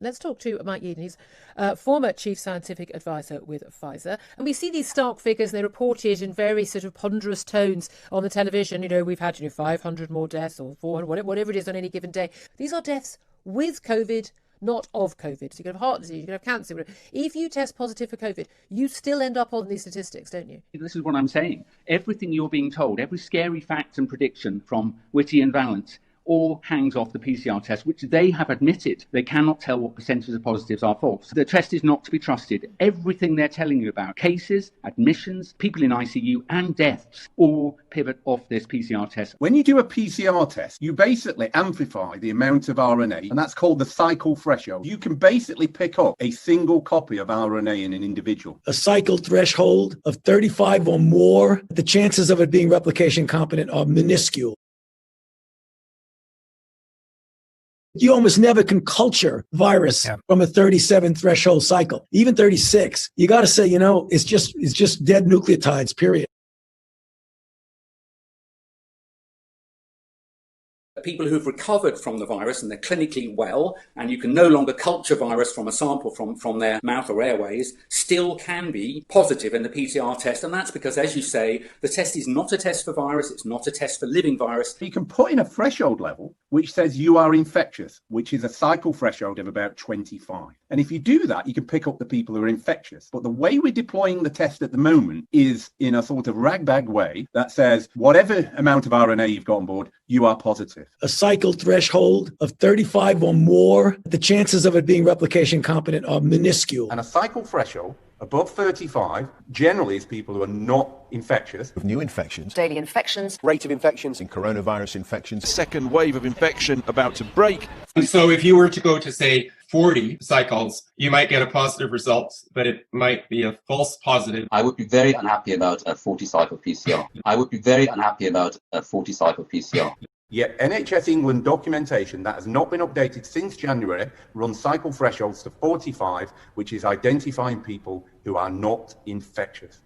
Let's talk to Mike Yeadon. He's former chief scientific advisor with Pfizer. And we see these stark figures, and they're reported in very sort of ponderous tones on the television. We've had 500 more deaths or 400, whatever it is on any given day. These are deaths with COVID, not of COVID. So you can have heart disease, you can have cancer. If you test positive for COVID, you still end up on these statistics, don't you? This is what I'm saying. Everything you're being told, every scary fact and prediction from Whitty and Valence, all hangs off the PCR test, which they have admitted they cannot tell what percentage of positives are false. The test is not to be trusted. Everything they're telling you about, cases, admissions, people in ICU and deaths, all pivot off this PCR test. When you do a PCR test, you basically amplify the amount of RNA, and that's called the cycle threshold. You can basically pick up a single copy of RNA in an individual. A cycle threshold of 35 or more, the chances of it being replication competent are minuscule. You almost never can culture virus from a 37 threshold cycle, even 36. You got to say, it's just dead nucleotides, period. People who've recovered from the virus and they're clinically well, and you can no longer culture virus from a sample from their mouth or airways, still can be positive in the PCR test. And that's because, as you say, the test is not a test for virus. It's not a test for living virus. You can put in a threshold level which says you are infectious, which is a cycle threshold of about 25. And if you do that, you can pick up the people who are infectious. But the way we're deploying the test at the moment is in a sort of ragbag way that says whatever amount of RNA you've got on board, you are positive. A cycle threshold of 35 or more, the chances of it being replication competent are minuscule. And a cycle threshold above 35 generally is people who are not infectious. Of new infections, daily infections, rate of infections in coronavirus infections, second wave of infection about to break. And so if you were to go to, say, 40 cycles, you might get a positive result, but it might be a false positive. I would be very unhappy about a 40 cycle PCR. I would be very unhappy about a 40 cycle PCR. Yet NHS England documentation that has not been updated since January runs cycle thresholds to 45, which is identifying people who are not infectious.